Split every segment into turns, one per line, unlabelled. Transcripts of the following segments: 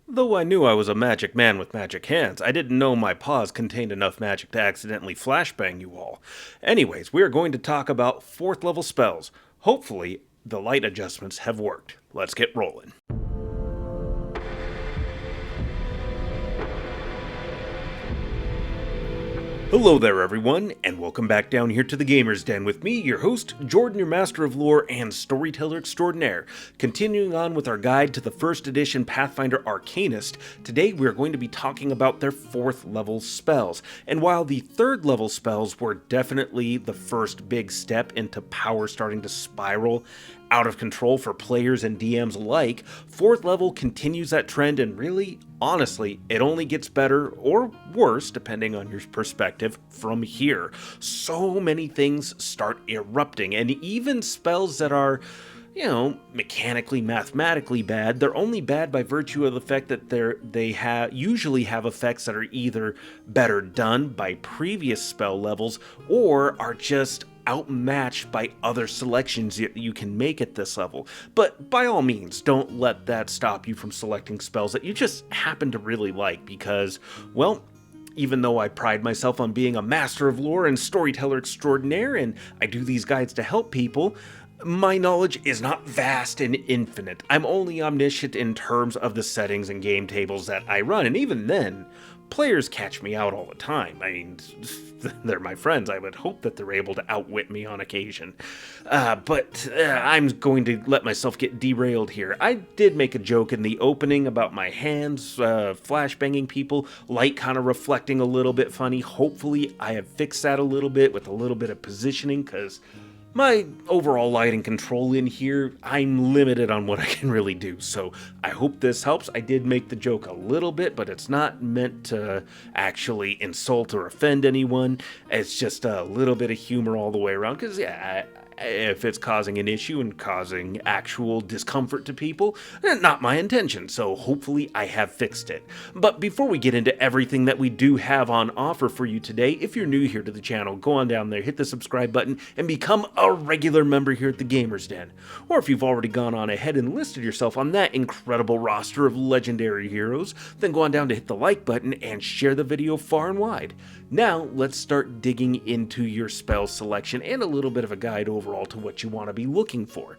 Though I knew I was a magic man with magic hands, I didn't know my paws contained enough magic to accidentally flashbang you all. Anyways, we are going to talk about 4th level spells. Hopefully, the light adjustments have worked. Let's get rolling. Hello there, everyone, and welcome back down here to the Gamer's Den with me, your host, Jordan, your Master of Lore and Storyteller Extraordinaire. Continuing on with our guide to the 1st edition Pathfinder Arcanist, today we are going to be talking about their 4th level spells. And while the 3rd level spells were definitely the first big step into power starting to spiral out of control for players and DMs alike, 4th level continues that trend, and really, honestly, it only gets better or worse, depending on your perspective, from here. So many things start erupting, and even spells that are, mechanically, mathematically bad, they're only bad by virtue of the fact that they usually have effects that are either better done by previous spell levels or are just outmatched by other selections you can make at this level. But by all means, don't let that stop you from selecting spells that you just happen to really like, because, well, even though I pride myself on being a master of lore and storyteller extraordinaire, and I do these guides to help people, my knowledge is not vast and infinite. I'm only omniscient in terms of the settings and game tables that I run, and even then, players catch me out all the time. I mean, they're my friends. I would hope that they're able to outwit me on occasion. But I'm going to let myself get derailed here. I did make a joke in the opening about my hands flashbanging people, light kind of reflecting a little bit funny. Hopefully, I have fixed that a little bit with a little bit of positioning, because my overall lighting control in here, I'm limited on what I can really do, so I hope this helps. I did make the joke a little bit, but it's not meant to actually insult or offend anyone. It's just a little bit of humor all the way around, because if it's causing an issue and causing actual discomfort to people, not my intention, so hopefully I have fixed it. But before we get into everything that we do have on offer for you today, if you're new here to the channel, go on down there, hit the subscribe button, and become a regular member here at the Gamer's Den. Or if you've already gone on ahead and listed yourself on that incredible roster of legendary heroes, then go on down to hit the like button and share the video far and wide. Now, let's start digging into your spell selection and a little bit of a guide overall to what you want to be looking for.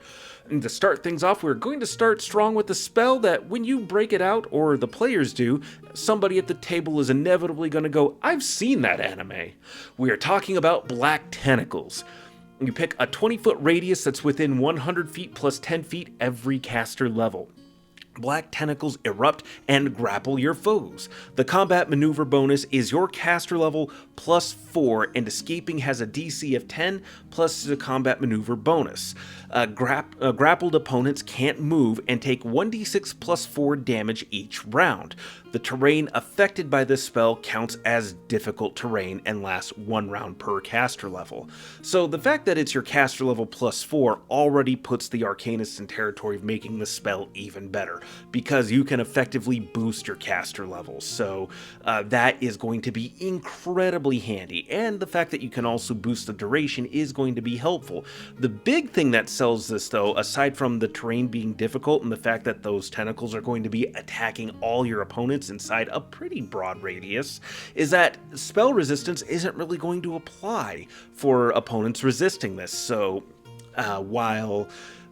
And to start things off, we're going to start strong with a spell that when you break it out, or the players do, somebody at the table is inevitably going to go, "I've seen that anime." We are talking about Black Tentacles. You pick a 20-foot radius that's within 100 feet plus 10 feet every caster level. Black Tentacles erupt and grapple your foes. The combat maneuver bonus is your caster level plus 4, and escaping has a DC of 10 plus the combat maneuver bonus. Grappled opponents can't move and take 1d6 plus 4 damage each round. The terrain affected by this spell counts as difficult terrain and lasts 1 round per caster level. So the fact that it's your caster level plus 4 already puts the Arcanist in territory of making the spell even better, because you can effectively boost your caster levels. So that is going to be incredibly handy, and the fact that you can also boost the duration is going to be helpful. The big thing that sells this, though, aside from the terrain being difficult and the fact that those tentacles are going to be attacking all your opponents inside a pretty broad radius, is that spell resistance isn't really going to apply for opponents resisting this. So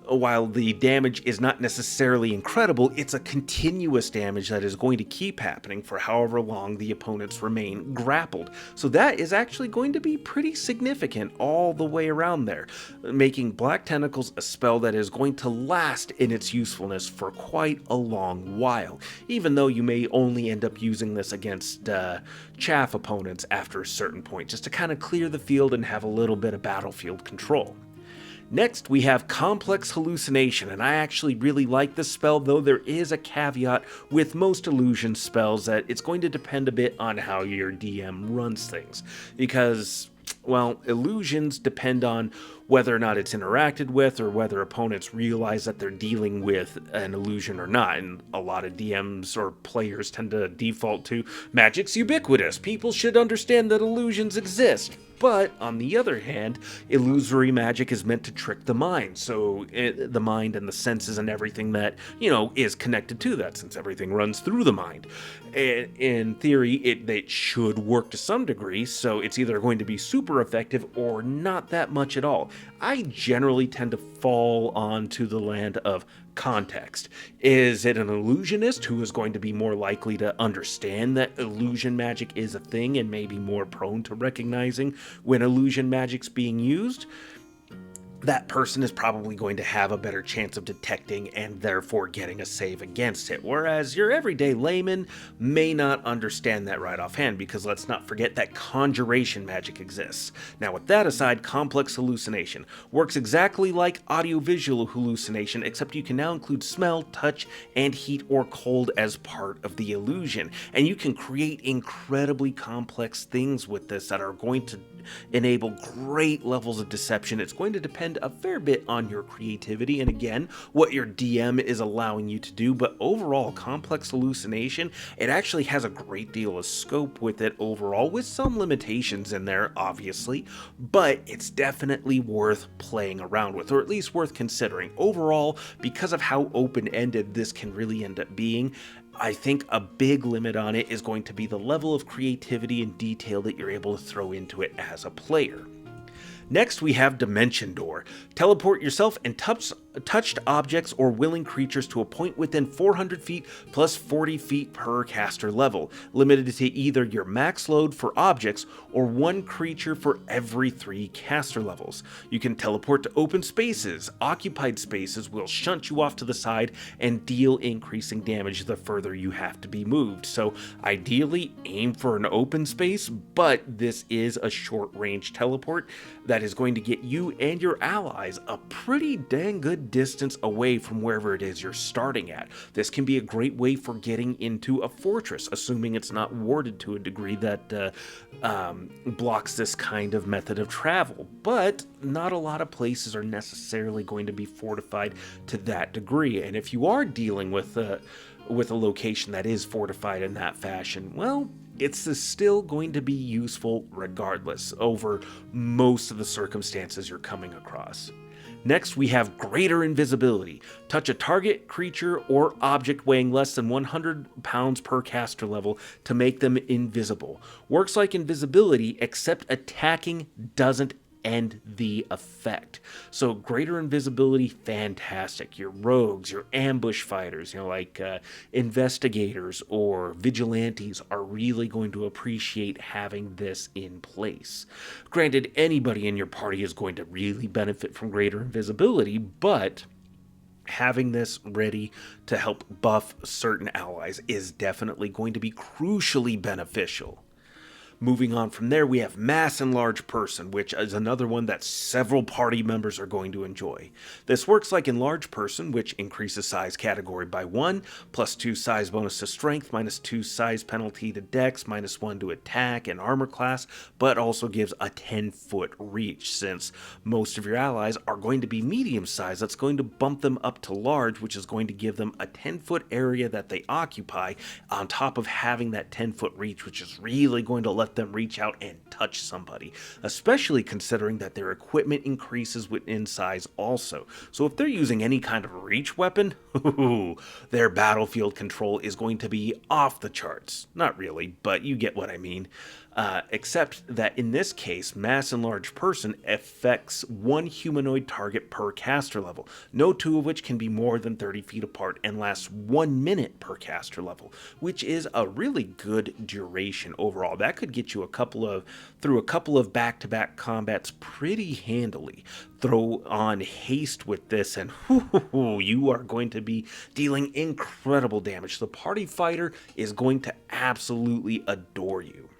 while the damage is not necessarily incredible, it's a continuous damage that is going to keep happening for however long the opponents remain grappled. So that is actually going to be pretty significant all the way around there, making Black Tentacles a spell that is going to last in its usefulness for quite a long while, even though you may only end up using this against chaff opponents after a certain point, just to kind of clear the field and have a little bit of battlefield control. Next, we have Complex Hallucination, and I actually really like this spell, though there is a caveat with most illusion spells that it's going to depend a bit on how your DM runs things, because, well, illusions depend on whether or not it's interacted with or whether opponents realize that they're dealing with an illusion or not. And a lot of DMs or players tend to default to magic's ubiquitous. People should understand that illusions exist. But, on the other hand, illusory magic is meant to trick the mind, so the mind and the senses and everything that, is connected to that, since everything runs through the mind. In theory, it should work to some degree, so it's either going to be super effective or not that much at all. I generally tend to fall onto the land of context. Is it an illusionist who is going to be more likely to understand that illusion magic is a thing and maybe more prone to recognizing when illusion magic's being used? That person is probably going to have a better chance of detecting and therefore getting a save against it, whereas your everyday layman may not understand that right offhand, because let's not forget that conjuration magic exists. Now, with that aside, complex hallucination works exactly like audiovisual hallucination, except you can now include smell, touch, and heat or cold as part of the illusion, and you can create incredibly complex things with this that are going to enable great levels of deception. It's going to depend a fair bit on your creativity and, again, what your DM is allowing you to do, but overall, complex hallucination, it actually has a great deal of scope with it overall, with some limitations in there, obviously, but it's definitely worth playing around with, or at least worth considering. Overall, because of how open-ended this can really end up being, I think a big limit on it is going to be the level of creativity and detail that you're able to throw into it as a player. Next, we have Dimension Door. Teleport yourself and touched objects or willing creatures to a point within 400 feet plus 40 feet per caster level, limited to either your max load for objects or one creature for every 3 caster levels. You can teleport to open spaces. Occupied spaces will shunt you off to the side and deal increasing damage the further you have to be moved. So ideally, aim for an open space, but this is a short-range teleport that is going to get you and your allies a pretty dang good distance away from wherever it is you're starting at. This can be a great way for getting into a fortress, assuming it's not warded to a degree that blocks this kind of method of travel. But not a lot of places are necessarily going to be fortified to that degree, and if you are dealing with a location that is fortified in that fashion, well, it's still going to be useful regardless over most of the circumstances you're coming across. Next, we have Greater Invisibility. Touch a target, creature, or object weighing less than 100 pounds per caster level to make them invisible. Works like invisibility, except attacking doesn't end the effect. So Greater Invisibility, fantastic. Your rogues, your ambush fighters, like investigators or vigilantes are really going to appreciate having this in place. Granted, anybody in your party is going to really benefit from Greater Invisibility, but having this ready to help buff certain allies is definitely going to be crucially beneficial. Moving on from there, we have Mass Enlarge Person, which is another one that several party members are going to enjoy. This works like Enlarge Person, which increases size category by 1, plus 2 size bonus to strength, minus 2 size penalty to dex, minus 1 to attack and armor class, but also gives a 10-foot reach. Since most of your allies are going to be medium size, that's going to bump them up to large, which is going to give them a 10-foot area that they occupy, on top of having that 10-foot reach, which is really going to let them reach out and touch somebody, especially considering that their equipment increases within size also. So if they're using any kind of reach weapon, their battlefield control is going to be off the charts. Not really, but you get what I mean. Except that in this case, Mass Enlarged Person affects one humanoid target per caster level, no two of which can be more than 30 feet apart, and lasts 1 minute per caster level, which is a really good duration overall. That could get you through a couple of back-to-back combats pretty handily. Throw on haste with this, and you are going to be dealing incredible damage. The party fighter is going to absolutely adore you.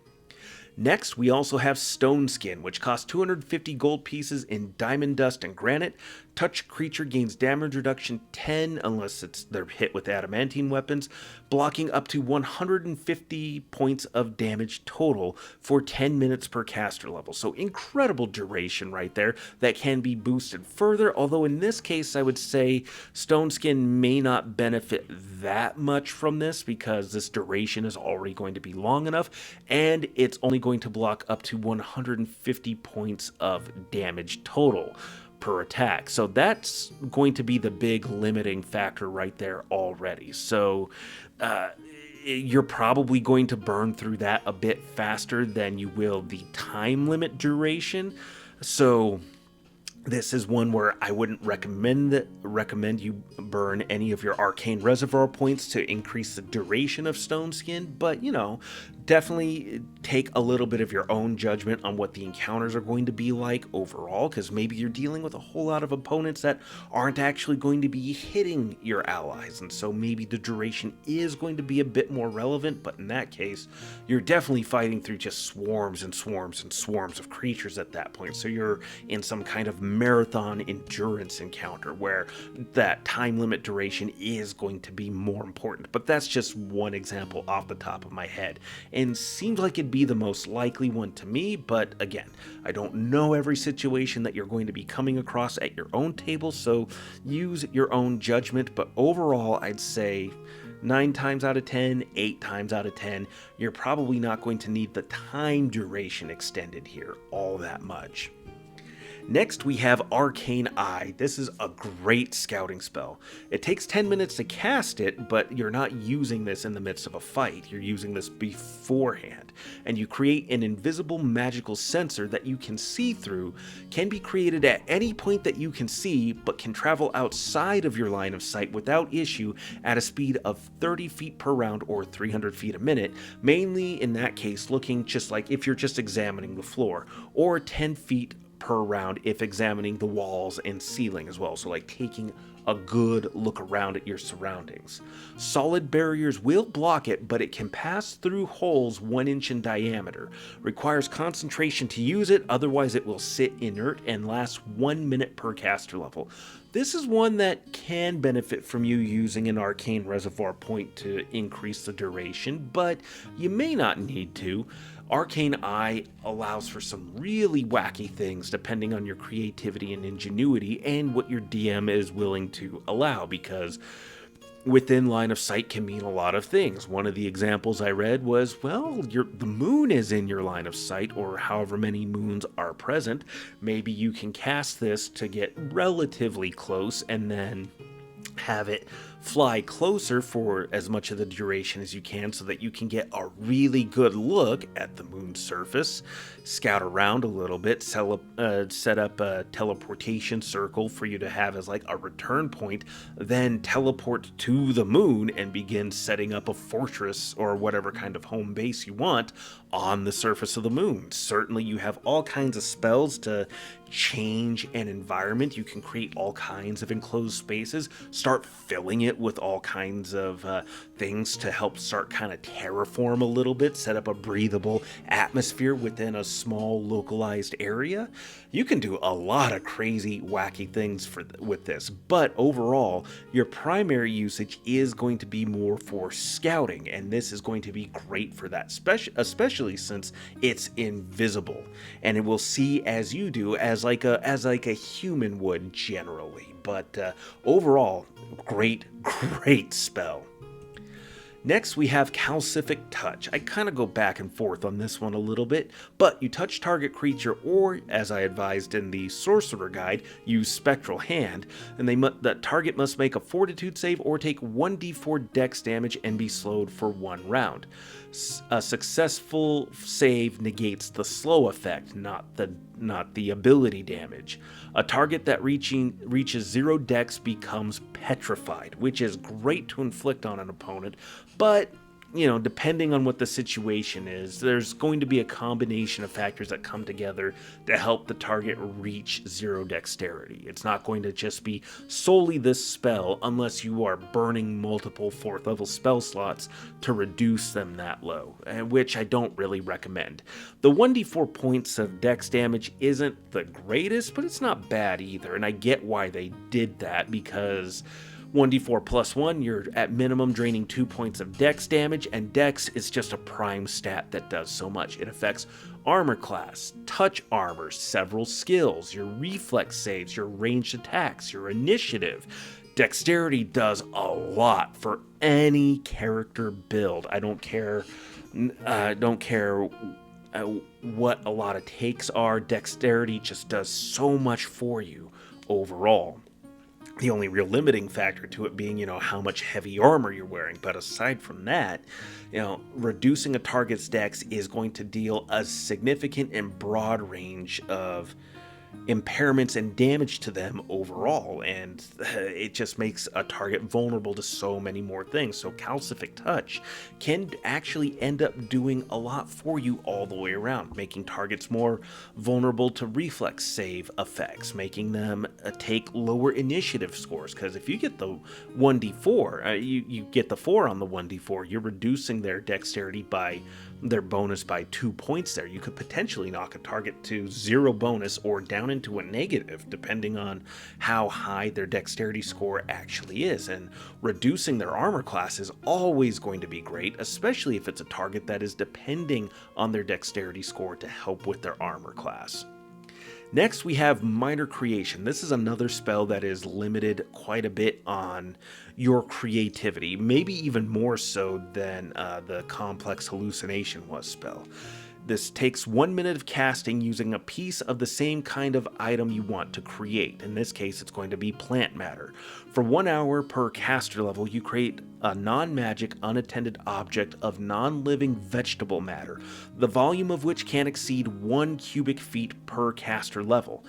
Next, we also have Stone Skin, which costs 250 gold pieces in diamond dust and granite. Touch creature gains damage reduction 10 unless they're hit with adamantine weapons, blocking up to 150 points of damage total for 10 minutes per caster level. So incredible duration right there that can be boosted further, although in this case I would say Stone Skin may not benefit that much from this because this duration is already going to be long enough and it's only going to block up to 150 points of damage total per attack. So that's going to be the big limiting factor right there already. So you're probably going to burn through that a bit faster than you will the time limit duration. So this is one where I wouldn't recommend you burn any of your arcane reservoir points to increase the duration of Stone Skin, but definitely take a little bit of your own judgment on what the encounters are going to be like overall, because maybe you're dealing with a whole lot of opponents that aren't actually going to be hitting your allies, and so maybe the duration is going to be a bit more relevant, but in that case, you're definitely fighting through just swarms and swarms and swarms of creatures at that point, so you're in some kind of marathon endurance encounter where that time limit duration is going to be more important. But that's just one example off the top of my head and seems like it'd be the most likely one to me, but again, I don't know every situation that you're going to be coming across at your own table, so use your own judgment. But overall, I'd say 9 times out of 10, 8 times out of 10, you're probably not going to need the time duration extended here all that much. Next, we have Arcane Eye. This is a great scouting spell. It takes 10 minutes to cast it, but you're not using this in the midst of a fight. You're using this beforehand. And you create an invisible magical sensor that you can see through, can be created at any point that you can see, but can travel outside of your line of sight without issue at a speed of 30 feet per round or 300 feet a minute, mainly in that case looking just like if you're just examining the floor, or 10 feet per round if examining the walls and ceiling as well, so like taking a good look around at your surroundings. Solid barriers will block it, but it can pass through holes 1 inch in diameter. Requires concentration to use it, otherwise it will sit inert and lasts 1 minute per caster level. This is one that can benefit from you using an arcane reservoir point to increase the duration, but you may not need to. Arcane Eye allows for some really wacky things depending on your creativity and ingenuity and what your DM is willing to allow, because within line of sight can mean a lot of things. One of the examples I read was, well, the moon is in your line of sight, or however many moons are present. Maybe you can cast this to get relatively close and then have it fly closer for as much of the duration as you can so that you can get a really good look at the moon's surface, scout around a little bit, set up a teleportation circle for you to have as like a return point, then teleport to the moon and begin setting up a fortress or whatever kind of home base you want on the surface of the moon. Certainly you have all kinds of spells to change an environment. You can create all kinds of enclosed spaces, start filling it with all kinds of things to help start kind of terraform a little bit, set up a breathable atmosphere within a small localized area. You can do a lot of crazy, wacky things with this, but overall, your primary usage is going to be more for scouting, and this is going to be great for that, especially since it's invisible, and it will see as you do, as like a human would generally. But overall, great spell. Next, we have Calcific Touch. I kind of go back and forth on this one a little bit, but you touch target creature, or, as I advised in the Sorcerer Guide, use Spectral Hand, and that target must make a Fortitude save or take 1d4 dex damage and be slowed for 1 round. A successful save negates the slow effect, not the ability damage. A target that reaches 0 dex becomes petrified, which is great to inflict on an opponent, but depending on what the situation is, there's going to be a combination of factors that come together to help the target reach 0 dexterity. It's not going to just be solely this spell unless you are burning multiple 4th level spell slots to reduce them that low, which I don't really recommend. The 1d4 points of dex damage isn't the greatest, but it's not bad either, and I get why they did that, because 1d4 plus 1, you're at minimum draining 2 points of dex damage, and dex is just a prime stat that does so much. It affects armor class, touch armor, several skills, your reflex saves, your ranged attacks, your initiative. Dexterity does a lot for any character build. I don't care what a lot of takes are. Dexterity just does so much for you overall. The only real limiting factor to it being, how much heavy armor you're wearing. But aside from that, reducing a target's dex is going to deal a significant and broad range of impairments and damage to them overall, and it just makes a target vulnerable to so many more things. So calcific touch can actually end up doing a lot for you all the way around, making targets more vulnerable to reflex save effects, making them take lower initiative scores, because if you get the 1d4, you get the 4 on the 1d4, you're reducing their dexterity by their bonus by 2 points there. You could potentially knock a target to 0 bonus or down into a negative, depending on how high their dexterity score actually is. And reducing their armor class is always going to be great, especially if it's a target that is depending on their dexterity score to help with their armor class. Next, we have Minor Creation. This is another spell that is limited quite a bit on your creativity, maybe even more so than the Complex Hallucination was spell. This takes 1 minute of casting using a piece of the same kind of item you want to create. In this case, it's going to be plant matter. For 1 hour per caster level, you create a non-magic, unattended object of non-living vegetable matter, the volume of which can't exceed 1 cubic feet per caster level.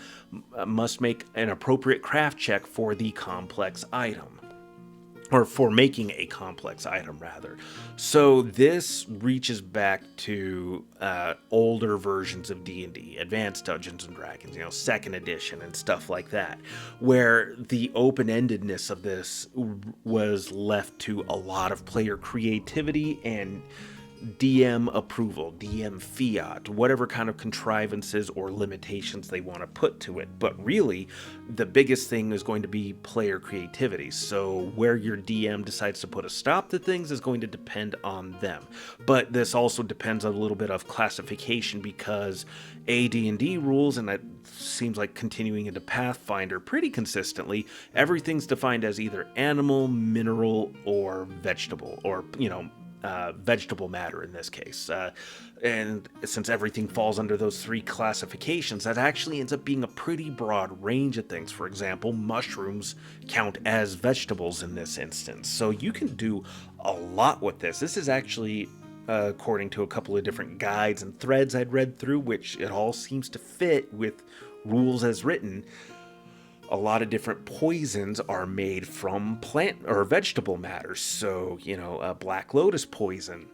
Must make an appropriate craft check for the complex item. Or for making a complex item, rather. So this reaches back to older versions of D&D, Advanced Dungeons and Dragons, 2nd edition and stuff like that, where the open-endedness of this was left to a lot of player creativity and DM approval, DM fiat, whatever kind of contrivances or limitations they want to put to it. But really, the biggest thing is going to be player creativity. So where your DM decides to put a stop to things is going to depend on them. But this also depends on a little bit of classification, because AD&D rules, and that seems like continuing into Pathfinder pretty consistently, everything's defined as either animal, mineral, or vegetable, or, vegetable matter in this case. And since everything falls under those 3 classifications, that actually ends up being a pretty broad range of things. For example, mushrooms count as vegetables in this instance. So you can do a lot with this. This is actually, according to a couple of different guides and threads I'd read through, which it all seems to fit with rules as written, a lot of different poisons are made from plant or vegetable matter. So, a black lotus poison,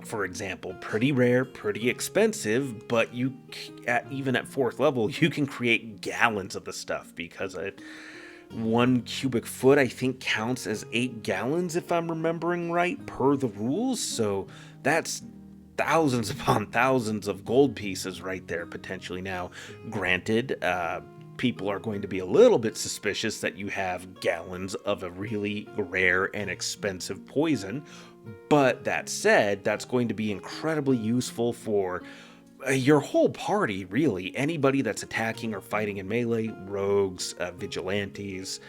for example, pretty rare, pretty expensive, but even at 4th level, you can create gallons of the stuff, because 1 cubic foot, I think, counts as 8 gallons, if I'm remembering right, per the rules. So that's thousands upon thousands of gold pieces right there, potentially. Now, granted, people are going to be a little bit suspicious that you have gallons of a really rare and expensive poison, but that said, that's going to be incredibly useful for your whole party, really. Anybody that's attacking or fighting in melee, rogues, vigilantes,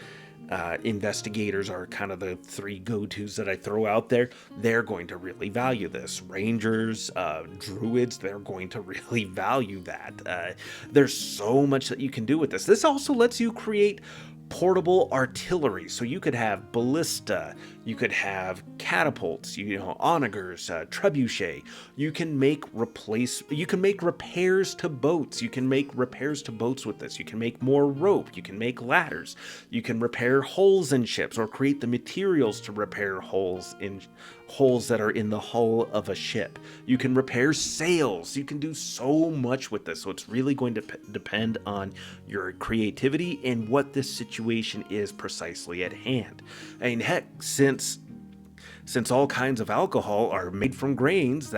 investigators are kind of the 3 go-tos that I throw out there. They're going to really value this. Rangers, druids, they're going to really value that. There's so much that you can do with this. This also lets you create portable artillery. So you could have ballista, you could have catapults, onagers, trebuchet. You can make repairs to boats. You can make repairs to boats with this. You can make more rope. You can make ladders. You can repair holes in ships, or create the materials to repair holes in holes that are in the hull of a ship. You can repair sails. You can do so much with this. So it's really going to depend on your creativity and what this situation is precisely at hand. I mean, heck, since all kinds of alcohol are made from grains,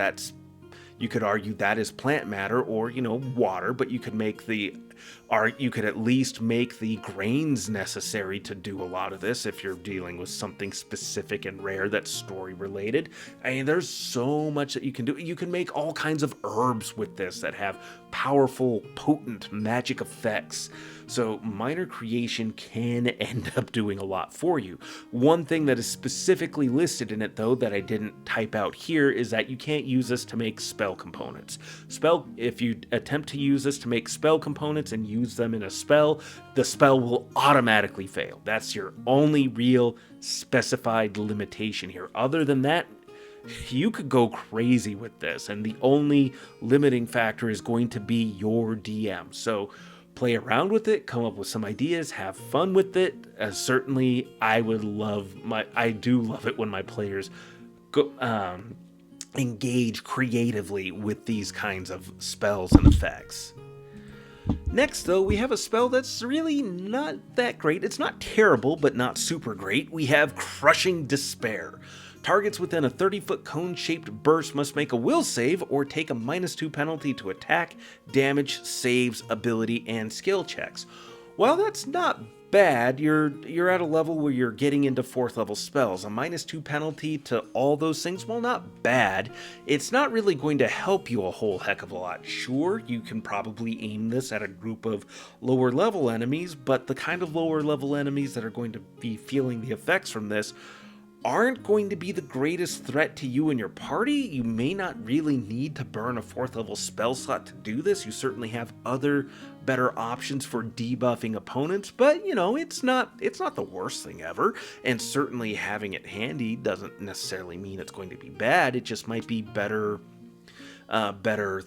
you could argue that is plant matter or, water, but you could at least make the grains necessary to do a lot of this if you're dealing with something specific and rare that's story related. I mean, there's so much that you can do. You can make all kinds of herbs with this that have powerful, potent magic effects. So minor creation can end up doing a lot for you. One thing that is specifically listed in it, though, that I didn't type out here is that you can't use this to make spell components. If you attempt to use this to make spell components and use them in a spell, the spell will automatically fail. That's your only real specified limitation here. Other than that, you could go crazy with this, and the only limiting factor is going to be your DM. So play around with it, come up with some ideas, have fun with it. Certainly, I do love it when my players go engage creatively with these kinds of spells and effects. Next, though, we have a spell that's really not that great. It's not terrible, but not super great. We have Crushing Despair. Targets within a 30-foot cone-shaped burst must make a will save or take a -2 penalty to attack, damage, saves, ability, and skill checks. While that's not bad, you're at a level where you're getting into 4th level spells. A -2 penalty to all those things, while not bad, it's not really going to help you a whole heck of a lot. Sure, you can probably aim this at a group of lower level enemies, but the kind of lower level enemies that are going to be feeling the effects from this aren't going to be the greatest threat to you and your party. You may not really need to burn a 4th level spell slot to do this. You certainly have other better options for debuffing opponents, but it's not the worst thing ever. And certainly having it handy doesn't necessarily mean it's going to be bad. It just might be better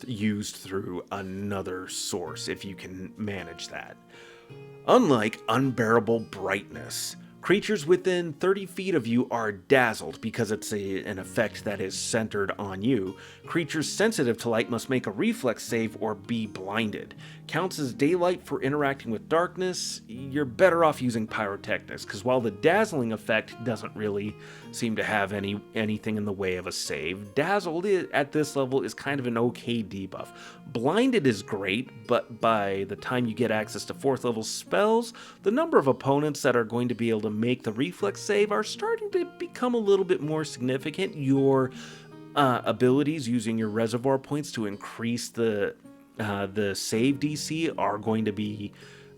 used through another source if you can manage that. Unlike Unbearable Brightness, creatures within 30 feet of you are dazzled because it's an effect that is centered on you. Creatures sensitive to light must make a reflex save or be blinded. Counts as daylight for interacting with darkness. You're better off using pyrotechnics, because while the dazzling effect doesn't really seem to have anything in the way of a save, dazzled at this level is kind of an okay debuff. Blinded is great, but by the time you get access to 4th level spells, the number of opponents that are going to be able to make the reflex save are starting to become a little bit more significant. Your abilities using your reservoir points to increase the save DC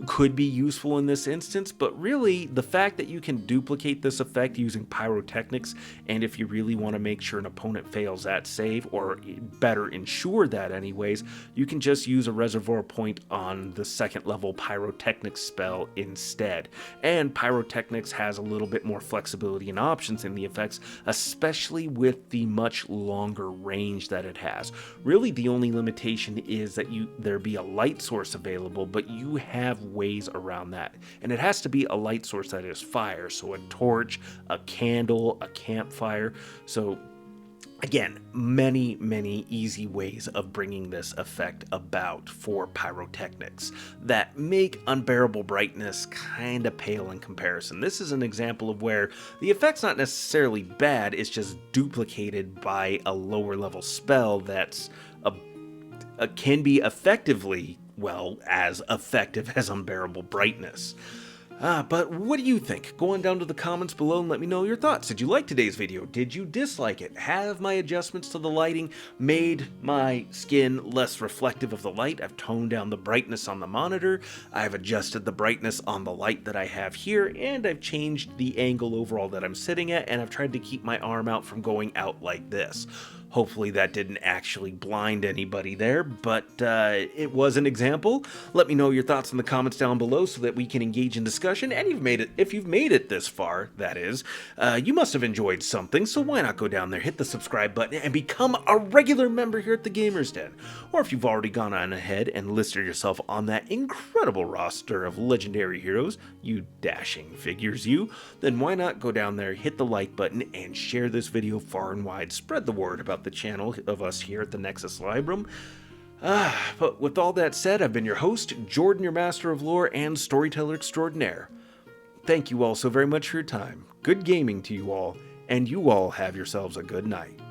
could be useful in this instance, but really the fact that you can duplicate this effect using pyrotechnics, and if you really want to make sure an opponent fails that save, or better ensure that anyways, you can just use a reservoir point on the 2nd level pyrotechnics spell instead. And pyrotechnics has a little bit more flexibility and options in the effects, especially with the much longer range that it has. Really the only limitation is that there be a light source available, but you have ways around that, and it has to be a light source that is fire, so a torch, a candle, a campfire. So again, many easy ways of bringing this effect about for pyrotechnics that make Unbearable Brightness kind of pale in comparison. This is an example of where the effect's not necessarily bad, it's just duplicated by a lower level spell that's can be as effective as Unbearable Brightness. But what do you think? Go on down to the comments below and let me know your thoughts. Did you like today's video? Did you dislike it? Have my adjustments to the lighting made my skin less reflective of the light? I've toned down the brightness on the monitor, I've adjusted the brightness on the light that I have here, and I've changed the angle overall that I'm sitting at, and I've tried to keep my arm out from going out like this. Hopefully that didn't actually blind anybody there, but it was an example. Let me know your thoughts in the comments down below so that we can engage in discussion. discussion, and if you've made it this far, that is, you must have enjoyed something, so why not go down there, hit the subscribe button, and become a regular member here at the Gamers Den. Or if you've already gone on ahead and listed yourself on that incredible roster of legendary heroes, you dashing figures you, then why not go down there, hit the like button, and share this video far and wide. Spread the word about the channel of us here at the Nexus Librum. But with all that said, I've been your host, Jordan, your Master of Lore and Storyteller Extraordinaire. Thank you all so very much for your time. Good gaming to you all, and you all have yourselves a good night.